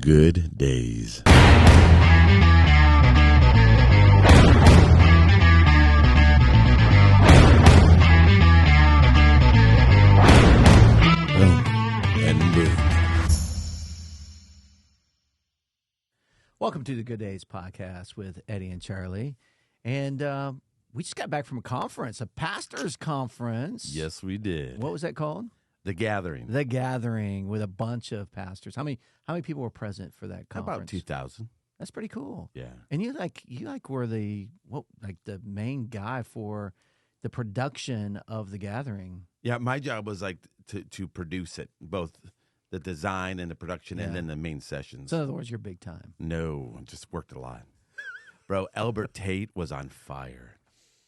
Good days. Welcome to the Good Days podcast with Eddie and Charlie. And we just got back from a conference, a pastor's conference. Yes, we did. What was that called? The Gathering. The Gathering with a bunch of pastors. How many people were present for that conference? About 2,000. That's pretty cool. Yeah. And you were the main guy for the production of the Gathering. Yeah, my job was to produce it, both the design and the production, and then the main sessions. So in other words, you're big time. No, just worked a lot. Bro, Albert Tate was on fire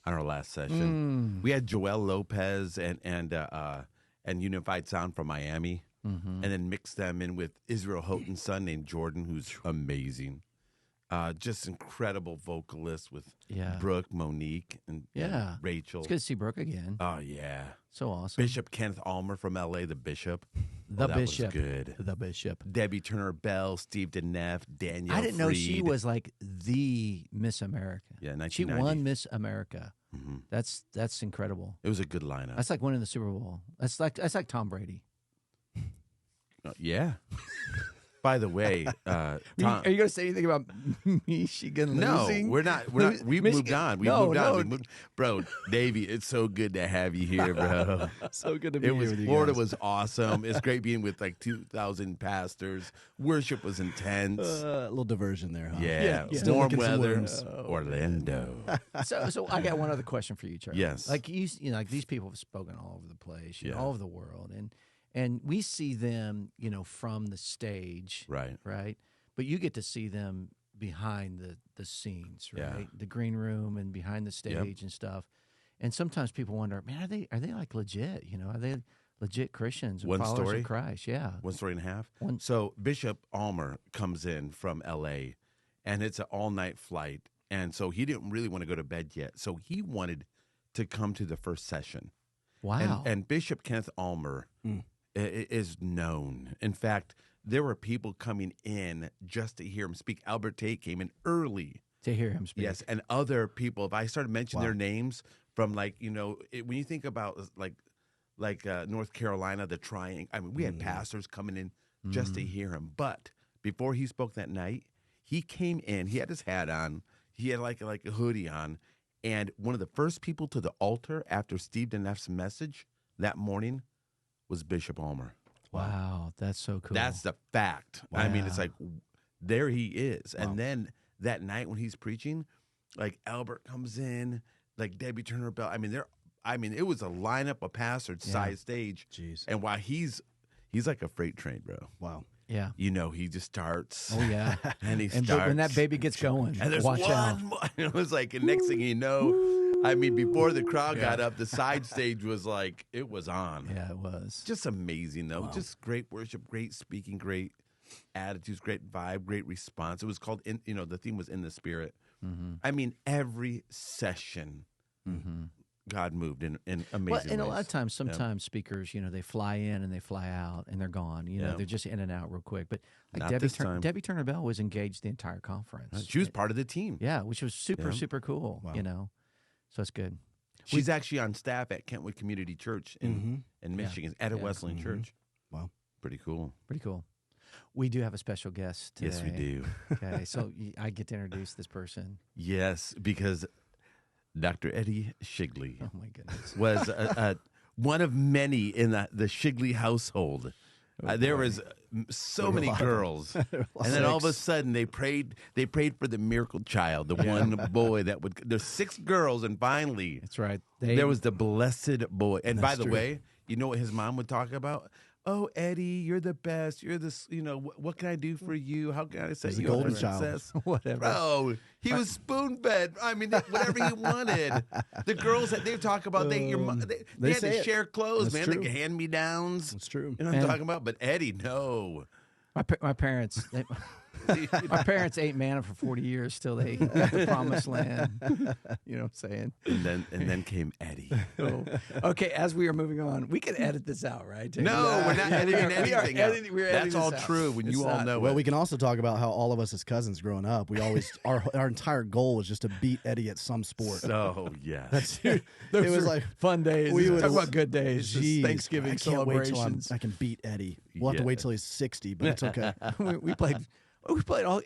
on our last session. We had Joel Lopez and Unified Sound from Miami, and then mixed them in with Israel Houghton's son named Jordan, who's amazing. Just incredible vocalists with Brooke, Monique, and Rachel. It's good to see Brooke again. Oh, yeah. So awesome. Bishop Kenneth Almer from L.A., the Bishop. The Bishop. Was good. The Bishop. Debbie Turner-Bell, Steve DeNeff, Danielle I didn't know she Freed. was like the Miss America. Yeah, 1990. She won Miss America. Mm-hmm. That's incredible. It was a good lineup. That's like winning the Super Bowl. That's like Tom Brady. Yeah. By the way, Tom, are you going to say anything about Michigan losing? No, we're not. We've moved on. We've moved on. Bro, Davey, it's so good to have you here, bro. So good to be here with you Florida guys. was awesome. It's great being with like 2,000 pastors. Worship was intense. A little diversion there, huh? Yeah. Still Warm looking some weather. wins. Orlando. So I got one other question for you, Charlie. Yes. Like like these people have spoken all over the place, all over the world, and we see them, from the stage, Right. But you get to see them behind the scenes, right? Yeah. The green room and behind the stage and stuff. And sometimes people wonder, man, are they like legit? Are they legit Christians and One followers story? of Christ? Yeah. One story and a half. So Bishop Almer comes in from L.A., and it's an all-night flight. And so he didn't really want to go to bed yet. So he wanted to come to the first session. Wow. And Bishop Kenneth Almer is known. In fact, there were people coming in just to hear him speak. Albert Tate came in early to hear him speak. Yes, and other people. If I started mentioning their names from when you think about North Carolina, the Triangle. I mean, we had pastors coming in just to hear him. But before he spoke that night, he came in. He had his hat on. He had like a hoodie on. And one of the first people to the altar after Steve DeNeff's message that morning was Bishop Almer. Wow, that's so cool. That's the fact. Wow. I mean, it's like, there he is. Wow. And then that night when he's preaching, like Albert comes in, like Debbie Turner-Bell. I mean, it was a lineup of pastors side stage. Jeez. And while he's like a freight train, bro. Wow. Yeah. He just starts. Oh, yeah. And he and starts. when that baby gets going, and there's watch one out. more. It was like, and next thing you know, I mean, before the crowd got up, the side stage was like, it was on. Yeah, it was. Just amazing, though. Wow. Just great worship, great speaking, great attitudes, great vibe, great response. It was called, the theme was In the Spirit. Mm-hmm. I mean, every session, God moved in amazing ways. And a lot of times, sometimes speakers, they fly in and they fly out and they're gone. They're just in and out real quick. But like Debbie Turner-Bell was engaged the entire conference. She was part of the team. Yeah, which was super cool, Wow. So it's good. She's actually on staff at Kentwood Community Church in Michigan, at a Wesleyan church. Wow. Pretty cool. Pretty cool. We do have a special guest today. Yes, we do. Okay, so I get to introduce this person. Yes, because Dr. Eddy Shigley Oh, my goodness. was one of many in the Shigley household. There was so many girls, and then all of a sudden they prayed for the miracle child, the one boy that would. There's 6 girls, and finally, That's right. there was the blessed boy. And by the way, you know what his mom would talk about? Oh, Eddie, you're the best. You're this. What can I do for you? How can I say He's the you are a golden child. princess? Whatever. Bro, he was spoon fed. I mean, whatever he wanted. The girls that they talk about, they had say to it. share clothes, That's man. true. The hand me downs. That's true. You know what I'm talking about? But Eddie, no. My parents, My parents ate manna for 40 years till they got the promised land. You know what I'm saying? And then came Eddy. Oh. Okay, as we are moving on, we can edit this out, right? Jake? No, we're not editing anything out. We're That's editing all this out. true when It's you all not. know Well, it. we can also talk about how all of us as cousins growing up, we always our entire goal was just to beat Eddy at some sport. So, yes. It Those was were like fun days. we We would talk about good days. Geez, Thanksgiving I can't wait till celebrations. I can beat Eddy. We'll have to wait till he's 60, but it's okay. we played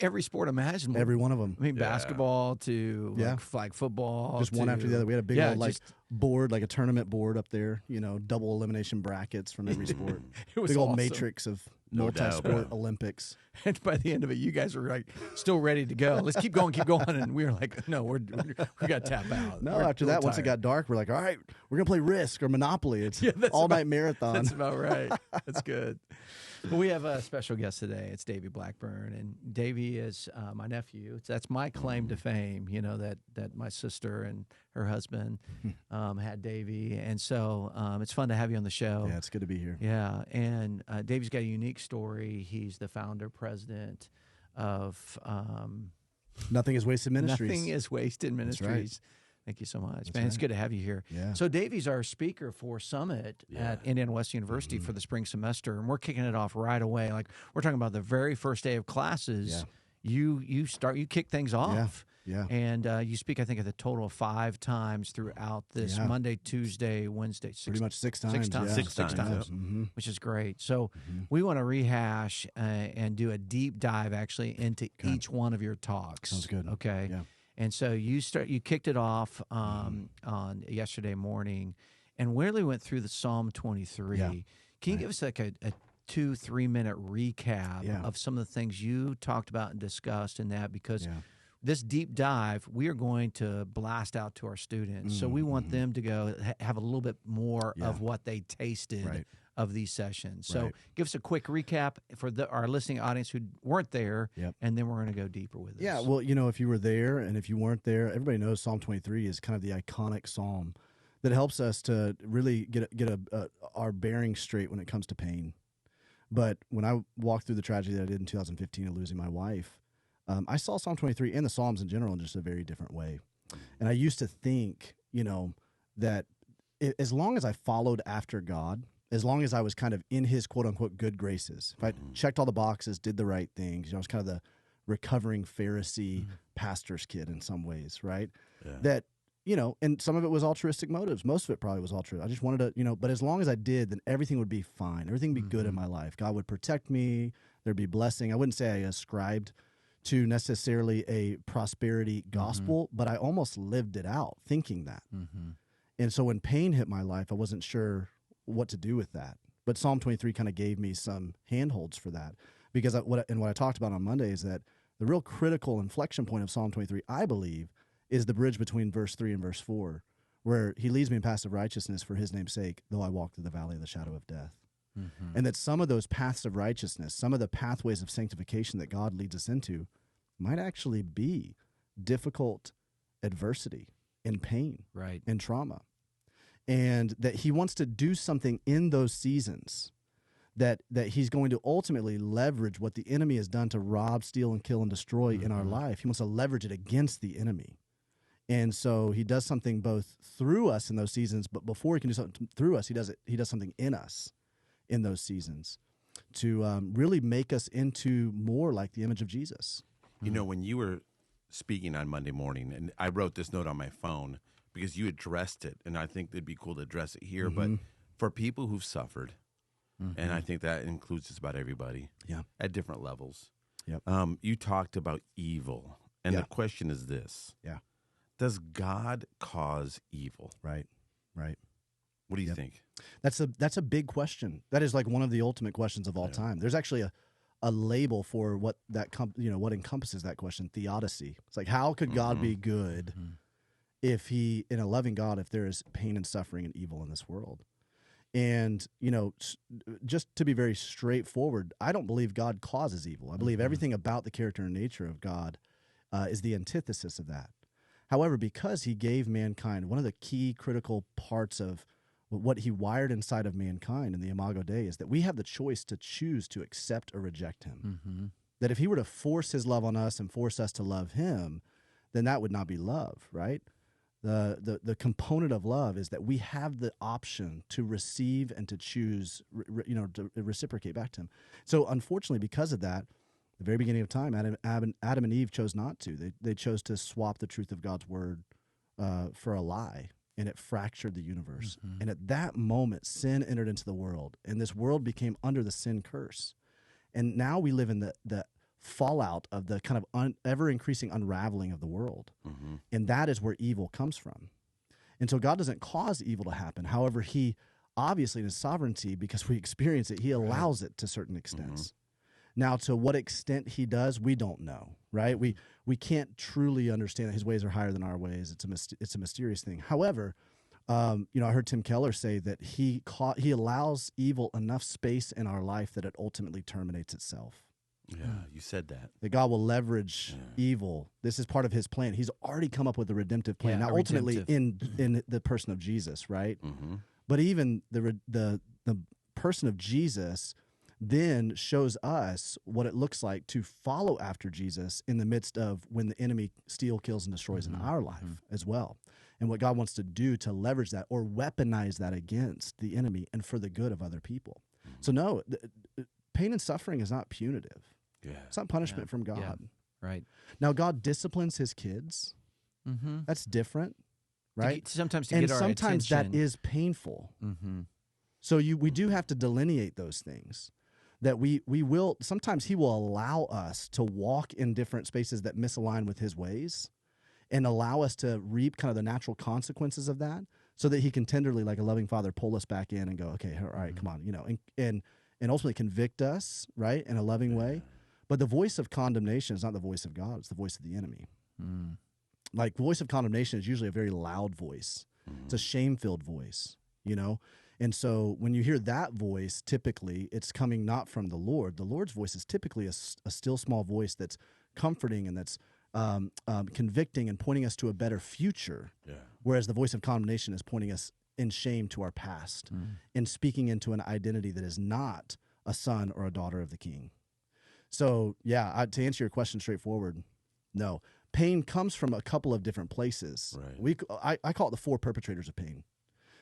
every sport imaginable. Every one of them. I mean, basketball to Yeah. like flag football. Just one after the other. We had a big old just, board, like a tournament board up there. Double elimination brackets from every sport. it was Big old awesome. matrix of No doubt, multi-sport bro. Olympics. And by the end of it, you guys were like still ready to go. Let's keep going. And we were like, no, we got to tap out. No, We're after a that, little once it tired. got dark, we're like, all right, we're gonna play Risk or Monopoly. It's that's all-night marathon. That's about right. That's good. Well, we have a special guest today. It's Davey Blackburn, and Davey is my nephew. That's my claim to fame. That my sister and her husband had Davey, and so it's fun to have you on the show. Yeah, it's good to be here. Yeah, and Davey's got a unique story. He's the founder, president of Nothing is wasted ministries. Nothing is Wasted Ministries. Thank you so much, man. It's good to have you here. Yeah. So Davey's our speaker for Summit at Indiana Wesleyan University for the spring semester, and we're kicking it off right away. Like we're talking about the very first day of classes. You kick things off. Yeah. And you speak, I think, at the total of 5 times throughout this Monday, Tuesday, Wednesday. Pretty much 6 times. Six times. Yeah. Six times. Mm-hmm. Which is great. So we want to rehash and do a deep dive actually into each one of your talks. Sounds good. Okay. Yeah. And so you kicked it off on yesterday morning, and really went through the Psalm 23. Yeah. Can you give us like a 2-3 minute recap of some of the things you talked about and discussed in that? Because this deep dive, we are going to blast out to our students. So we want them to go have a little bit more of what they tasted of these sessions. So give us a quick recap for our listening audience who weren't there, and then we're going to go deeper with this. Yeah, well, if you were there and if you weren't there, everybody knows Psalm 23 is kind of the iconic psalm that helps us to really get our bearing straight when it comes to pain. But when I walked through the tragedy that I did in 2015 of losing my wife, I saw Psalm 23 and the Psalms in general in just a very different way. And I used to think, that as long as I followed after God, as long as I was kind of in his quote-unquote good graces, if I checked all the boxes, did the right things, I was kind of the recovering Pharisee pastor's kid in some ways, right? Yeah. That, and some of it was altruistic motives. Most of it probably was altruistic. I just wanted to, but as long as I did, then everything would be fine. Everything would be good in my life. God would protect me. There'd be blessing. I wouldn't say I ascribed to necessarily a prosperity gospel, but I almost lived it out thinking that. And so when pain hit my life, I wasn't sure what to do with that. But Psalm 23 kind of gave me some handholds for that, because what I talked about on Monday is that the real critical inflection point of Psalm 23, I believe, is the bridge between verse 3 and verse 4, where he leads me in paths of righteousness for his name's sake, though I walk through the valley of the shadow of death. And that some of those paths of righteousness, some of the pathways of sanctification that God leads us into might actually be difficult adversity and pain and trauma. And that he wants to do something in those seasons, that he's going to ultimately leverage what the enemy has done to rob, steal, and kill and destroy in our life. He wants to leverage it against the enemy. And so he does something both through us in those seasons, but before he can do something through us, he does something in us in those seasons to really make us into more like the image of Jesus. When you were speaking on Monday morning, and I wrote this note on my phone because you addressed it, and I think it'd be cool to address it here, but for people who've suffered, and I think that includes just about everybody at different levels, you talked about evil, and the question is this. Does God cause evil? Right. What do you think? That's a big question. That is like one of the ultimate questions of all time. There's actually a label for what what encompasses that question: theodicy. It's like, how could God be good if he, in a loving God, if there is pain and suffering and evil in this world? And just to be very straightforward, I don't believe God causes evil. I believe everything about the character and nature of God is the antithesis of that. However, because he gave mankind, one of the key critical parts of what he wired inside of mankind in the Imago Dei is that we have the choice to choose to accept or reject him. That if he were to force his love on us and force us to love him, then that would not be love, right? The component of love is that we have the option to receive and to choose, to reciprocate back to him. So unfortunately, because of that, the very beginning of time, Adam and Eve chose not to. They chose to swap the truth of God's word for a lie, and it fractured the universe. Mm-hmm. And at that moment, sin entered into the world, and this world became under the sin curse. And now we live in the fallout of the kind of ever-increasing unraveling of the world. Mm-hmm. And that is where evil comes from. And so God doesn't cause evil to happen. However, he obviously in his sovereignty, because we experience it, he allows it to certain extents. Mm-hmm. Now, to what extent he does, we don't know, right? We can't truly understand that his ways are higher than our ways. It's a mysterious thing. However, I heard Tim Keller say that he allows evil enough space in our life that it ultimately terminates itself. Yeah, you said that. That God will leverage evil. This is part of his plan. He's already come up with a redemptive plan. Now, ultimately, in the person of Jesus, right? Mm-hmm. But even the person of Jesus then shows us what it looks like to follow after Jesus in the midst of when the enemy steals, kills, and destroys in our life as well. And what God wants to do to leverage that or weaponize that against the enemy and for the good of other people. Mm-hmm. So no, pain and suffering is not punitive. Yeah. It's not punishment from God. Yeah. Right. Now, God disciplines his kids. Mm-hmm. That's different, right? Sometimes get our attention. That is painful. Mm-hmm. So we do have to delineate those things. That we will, sometimes he will allow us to walk in different spaces that misalign with his ways and allow us to reap kind of the natural consequences of that so that he can tenderly, like a loving father, pull us back in and go, okay, all right, come on, and ultimately convict us, right, in a loving way. But the voice of condemnation is not the voice of God. It's the voice of the enemy. Mm. Like, voice of condemnation is usually a very loud voice. Mm. It's a shame-filled voice, And so when you hear that voice, typically it's coming not from the Lord. The Lord's voice is typically a still small voice that's comforting and that's convicting and pointing us to a better future. Yeah. Whereas the voice of condemnation is pointing us in shame to our past and speaking into an identity that is not a son or a daughter of the King. So, to answer your question straightforward, no. Pain comes from a couple of different places. Right. I call it the four perpetrators of pain.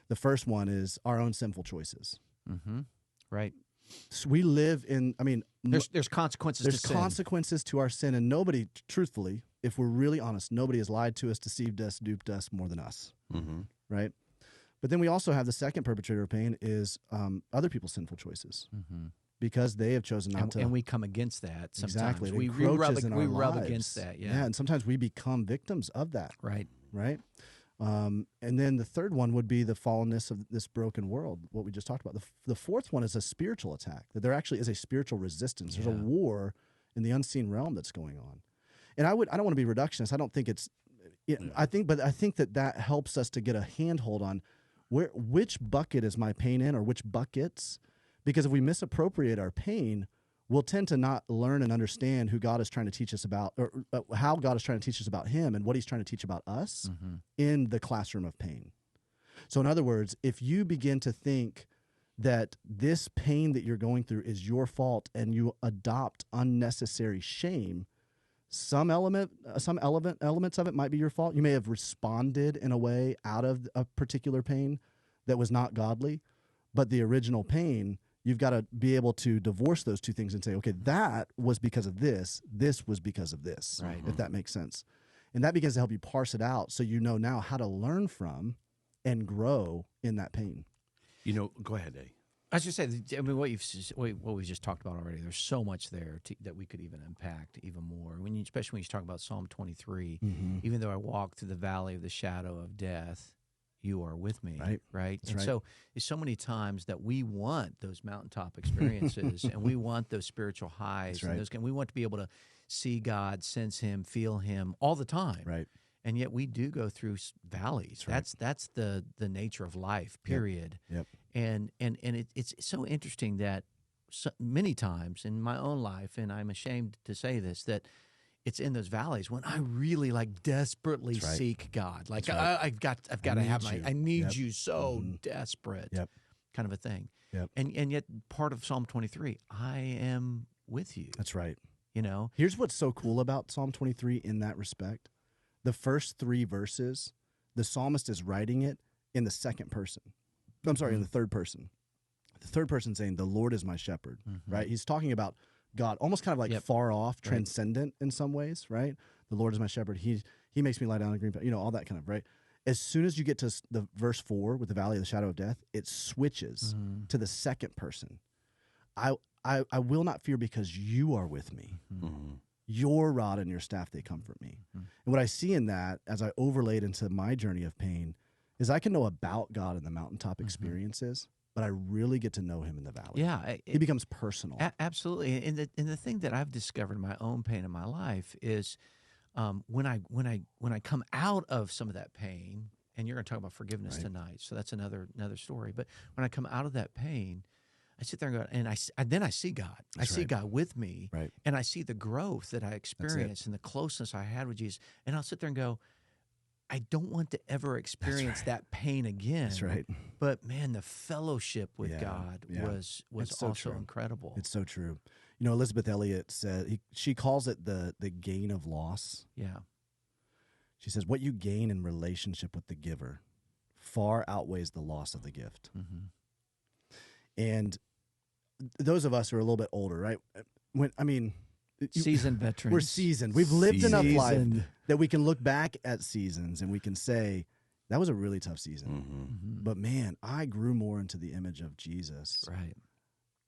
The first one is our own sinful choices. Mm-hmm. Right. So we live in, there's consequences to sin. There's consequences to our sin, and nobody, truthfully, if we're really honest, nobody has lied to us, deceived us, duped us more than us. Mm-hmm. Right? But then we also have the second perpetrator of pain is other people's sinful choices. Mm-hmm. Because they have chosen not to. And we come against that sometimes. Exactly. We rub against that, Yeah, and sometimes we become victims of that. Right. And then the third one would be the fallenness of this broken world, what we just talked about. The fourth one is a spiritual attack, that there actually is a spiritual resistance. There's a war in the unseen realm that's going on. And I don't want to be reductionist. I don't think it's I think that helps us to get a handhold on which bucket is my pain in, or which buckets. Because if we misappropriate our pain, we'll tend to not learn and understand who God is trying to teach us about, or how God is trying to teach us about him and what he's trying to teach about us in the classroom of pain. So in other words, if you begin to think that this pain that you're going through is your fault and you adopt unnecessary shame, some elements of it might be your fault. You may have responded in a way out of a particular pain that was not godly, but the original pain, you've got to be able to divorce those two things and say, okay, that was because of this was because of this, right? If that makes sense. And that begins to help you parse it out so you know now how to learn from and grow in that pain. Go ahead, Eddie. I was just say, what we just talked about already, there's so much there that we could even impact even more. Especially when you talk about Psalm 23, even though I walk through the valley of the shadow of death, you are with me, right? And so it's so many times that we want those mountaintop experiences and we want those spiritual highs. And we want to be able to see God, sense him, feel him all the time. Right. And yet we do go through valleys. That's the nature of life, period. Yep. And it's so interesting that many times in my own life, and I'm ashamed to say this, that it's in those valleys when I really desperately seek God. I've got to have I need you so desperate, kind of a thing. Yep. And yet part of Psalm 23, I am with you. That's right. you know. Here's what's so cool about Psalm 23 in that respect. The first 3 verses, the psalmist is writing it in the second person. I'm sorry, in the third person. The third person saying, the Lord is my shepherd, right? He's talking about God, almost kind of like far off, transcendent in some ways, right? The Lord is my shepherd. He makes me lie down in green, all that kind of, right? As soon as you get to the verse 4 with the valley of the shadow of death, it switches to the second person. I will not fear because you are with me. Your rod and your staff, they comfort me. And what I see in that, as I overlaid into my journey of pain, is I can know about God in the mountaintop experiences, but I really get to know him in the valley. Yeah. He becomes personal. Absolutely. And the thing that I've discovered in my own pain in my life is when I come out of some of that pain, and you're going to talk about forgiveness tonight, so that's another story. But when I come out of that pain, I sit there and go, and then I see God. I see God with me, and I see the growth that I experienced and the closeness I had with Jesus. And I'll sit there and go, I don't want to ever experience that pain again. That's right. But man, the fellowship with God was so also true. incredible. It's so true. Elizabeth Elliot said, she calls it the gain of loss. Yeah. She says, what you gain in relationship with the giver far outweighs the loss of the gift. And those of us who are a little bit older, right? Seasoned veterans. We're seasoned. We've lived enough life that we can look back at seasons and we can say, that was a really tough season. But man, I grew more into the image of Jesus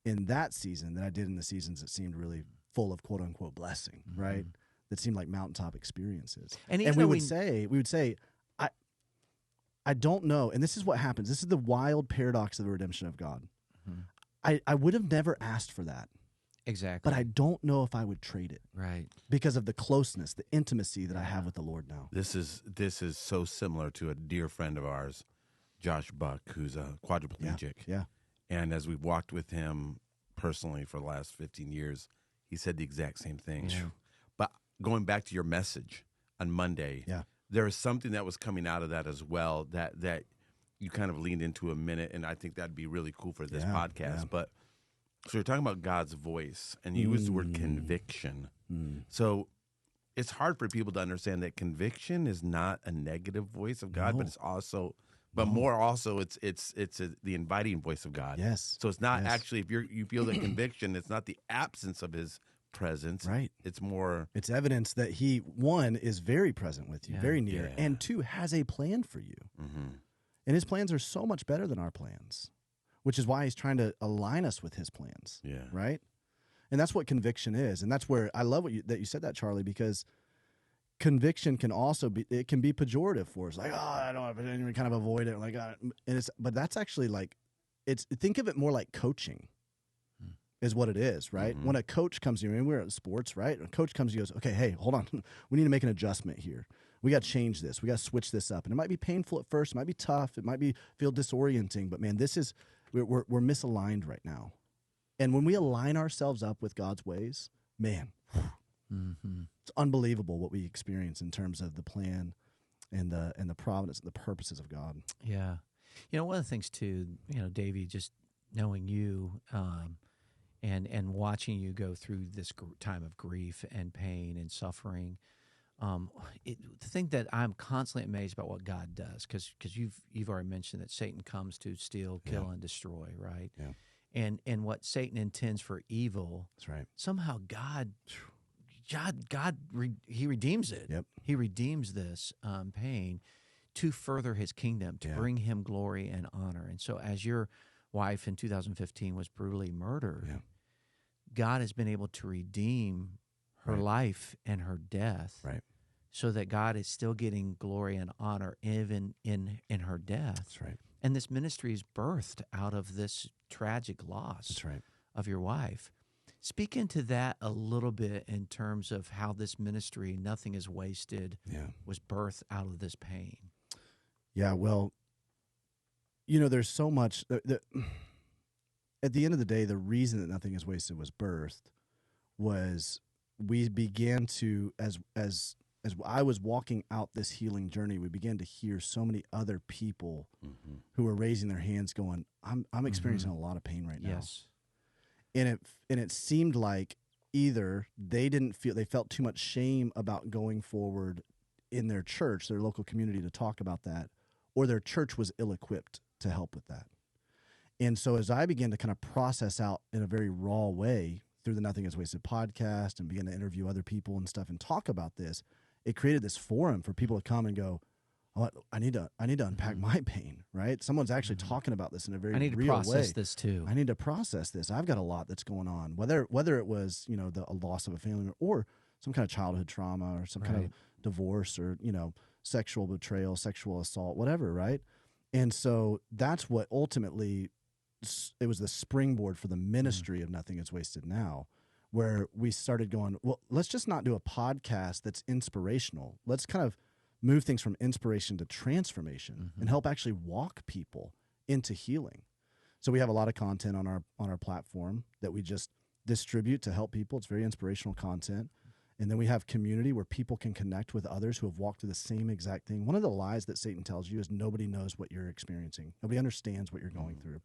in that season than I did in the seasons that seemed really full of quote unquote blessing, right? That seemed like mountaintop experiences. And we would say, I don't know. And this is what happens. This is the wild paradox of the redemption of God. I would have never asked for that. Exactly. But I don't know if I would trade it. Right. Because of the closeness, the intimacy that I have with the Lord now. This is so similar to a dear friend of ours, Josh Buck, who's a quadriplegic. Yeah. And as we've walked with him personally for the last 15 years, he said the exact same thing. Yeah. But going back to your message on Monday, there is something that was coming out of that as well that you kind of leaned into a minute, and I think that'd be really cool for this podcast. Yeah. But so you're talking about God's voice, and you used the word conviction. So it's hard for people to understand that conviction is not a negative voice of God, but it's also, more also, it's the inviting voice of God. Yes. So it's not actually, if you feel that conviction, it's not the absence of His presence. Right. It's more. It's evidence that He, 1, is very present with you, very near, and 2, has a plan for you. And His plans are so much better than our plans, which is why He's trying to align us with His plans. Yeah. Right? And that's what conviction is. And that's where I love that you said that, Charlie, because conviction can also be, it can be pejorative for us. Like, I don't have any kind of avoid it. Like, but that's actually like, think of it more like coaching is what it is, right? When a coach comes to you, we're at sports, right? A coach comes to you and goes, okay, hey, hold on. We need to make an adjustment here. We got to change this. We got to switch this up. And it might be painful at first. It might be tough. It might feel disorienting. But man, we're misaligned right now. And when we align ourselves up with God's ways, man, it's unbelievable what we experience in terms of the plan and the providence and the purposes of God. Yeah. One of the things too, Davey, just knowing you and watching you go through this time of grief and pain and suffering, the thing that I'm constantly amazed about what God does, because you've already mentioned that Satan comes to steal, kill, and destroy, right? Yeah. And what Satan intends for evil, that's right. Somehow God, He redeems it. Yep. He redeems this pain to further His kingdom, to bring Him glory and honor. And so, as your wife in 2015 was brutally murdered, God has been able to redeem her life and her death, so that God is still getting glory and honor even in her death. That's right. And this ministry is birthed out of this tragic loss of your wife. Speak into that a little bit in terms of how this ministry, Nothing is Wasted, was birthed out of this pain. Yeah, well, there's so much. At the end of the day, the reason that Nothing is Wasted was birthed was we began to, as I was walking out this healing journey, we began to hear so many other people who were raising their hands going, I'm experiencing a lot of pain right now. Yes. And it seemed like either they felt too much shame about going forward in their church, their local community, to talk about that, or their church was ill-equipped to help with that. And so as I began to kind of process out in a very raw way through the Nothing Is Wasted podcast and begin to interview other people and stuff and talk about this, it created this forum for people to come and go, oh, I need to unpack my pain, right? Someone's actually talking about this in a very real way. I need to process this too. I need to process this. I've got a lot that's going on, whether it was, a loss of a family member or some kind of childhood trauma or some kind of divorce or, sexual betrayal, sexual assault, whatever, right? And so that's what ultimately, it was the springboard for the ministry of Nothing Is Wasted Now, where we started going, well, let's just not do a podcast that's inspirational. Let's kind of move things from inspiration to transformation and help actually walk people into healing. So we have a lot of content on our platform that we just distribute to help people. It's very inspirational content. And then we have community where people can connect with others who have walked through the same exact thing. One of the lies that Satan tells you is nobody knows what you're experiencing. Nobody understands what you're going through.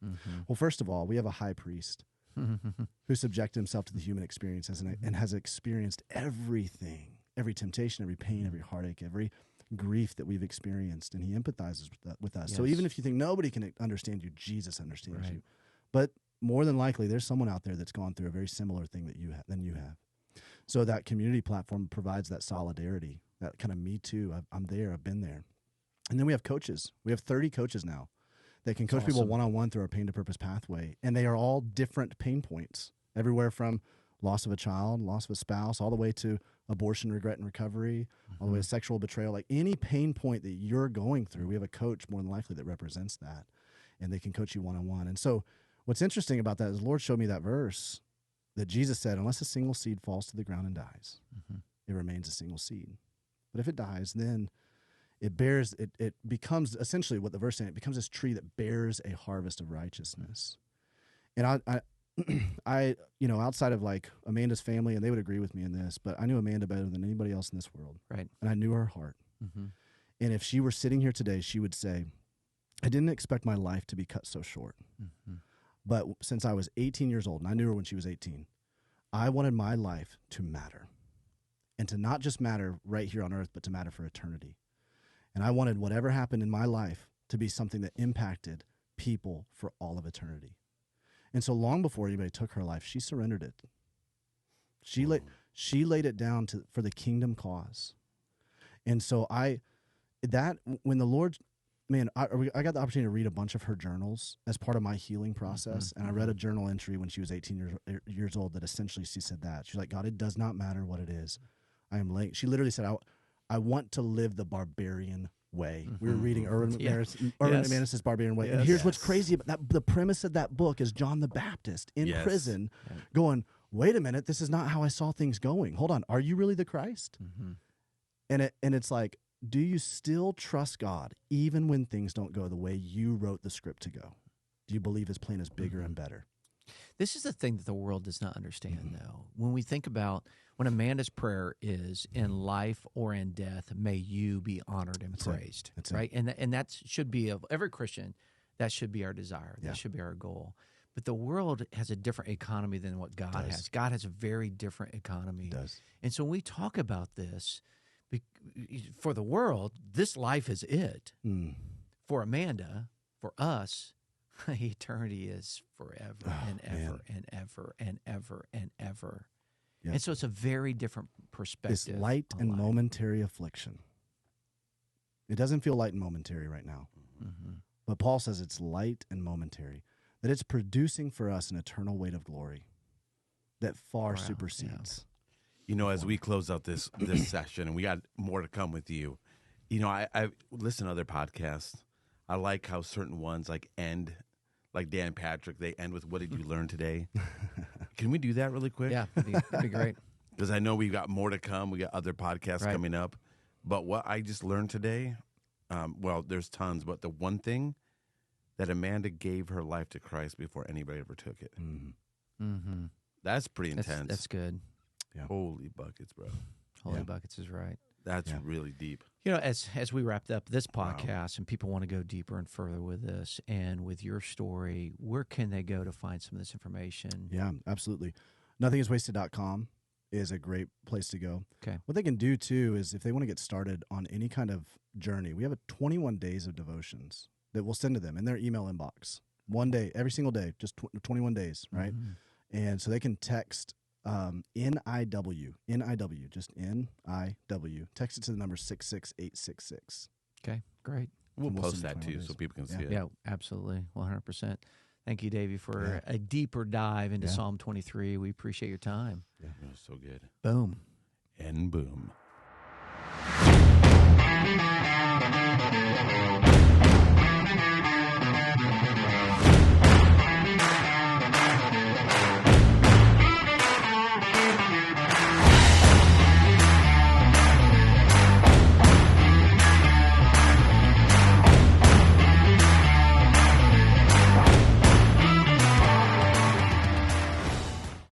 Well, first of all, we have a high priest who subjected himself to the human experience and has experienced everything, every temptation, every pain, every heartache, every grief that we've experienced, and he empathizes with us. Yes. So even if you think nobody can understand you, Jesus understands you. But more than likely, there's someone out there that's gone through a very similar thing than you have. So that community platform provides that solidarity, that kind of me too. I'm there. I've been there. And then we have coaches. We have 30 coaches now that can coach people one-on-one through our Pain to Purpose pathway. And they are all different pain points, everywhere from loss of a child, loss of a spouse, all the way to abortion, regret, and recovery, all the way to sexual betrayal. Like any pain point that you're going through, we have a coach more than likely that represents that, and they can coach you one-on-one. And so what's interesting about that is the Lord showed me that verse that Jesus said, unless a single seed falls to the ground and dies, it remains a single seed. But if it dies, then it becomes essentially what the verse said, it becomes this tree that bears a harvest of righteousness. And I outside of like Amanda's family, and they would agree with me in this, but I knew Amanda better than anybody else in this world. Right. And I knew her heart. And if she were sitting here today, she would say, I didn't expect my life to be cut so short. But since I was 18 years old, and I knew her when she was 18, I wanted my life to matter. And to not just matter right here on earth, but to matter for eternity. And I wanted whatever happened in my life to be something that impacted people for all of eternity. And so long before anybody took her life, she surrendered it. She laid it down for the kingdom cause. And so when the Lord, man, I got the opportunity to read a bunch of her journals as part of my healing process. And I read a journal entry when she was 18 years old that essentially she said that. She's like, God, it does not matter what it is. I am late. She literally said, I want to live the barbarian way. We were reading Urban McManus's Barbarian Way. And here's what's crazy about that. The premise of that book is John the Baptist in prison going, wait a minute, this is not how I saw things going. Hold on. Are you really the Christ? And it's like, do you still trust God even when things don't go the way you wrote the script to go? Do you believe his plan is bigger and better? This is the thing that the world does not understand, though. When we think about when Amanda's prayer is in life or in death, may you be honored and praised, right? And that should be, of every Christian, that should be our desire. That should be our goal. But the world has a different economy than what God has. God has a very different economy. It does. And so when we talk about this, for the world, this life is it. For Amanda, for us, eternity is forever and ever and ever and ever and ever. Yep. And so it's a very different perspective. It's light and momentary affliction. It doesn't feel light and momentary right now. But Paul says it's light and momentary, that it's producing for us an eternal weight of glory that far supersedes. As we close out this session, and we got more to come with you, I listen to other podcasts. I like how certain ones end, like Dan Patrick, they end with, what did you learn today? Can we do that really quick? Yeah, that'd be great. Because I know we've got more to come. We got other podcasts coming up. But what I just learned today, there's tons, but the one thing, that Amanda gave her life to Christ before anybody ever took it. That's pretty intense. That's good. Yeah. Holy buckets, bro. Holy buckets is right. That's really deep. As we wrapped up this podcast and people want to go deeper and further with this and with your story, where can they go to find some of this information? Yeah, absolutely. Nothingiswasted.com. is a great place to go. Okay. What they can do too is if they want to get started on any kind of journey, we have a 21 days of devotions that we'll send to them in their email inbox. One day, every single day, just 21 days, right? Mm-hmm. And so they can text NIW, just NIW. Text it to the number 66866. Okay, great. We'll post that too so people can see it. Yeah, absolutely. 100%. Thank you, Davey, for a deeper dive into Psalm 23. We appreciate your time. Yeah, it was so good. Boom. And boom.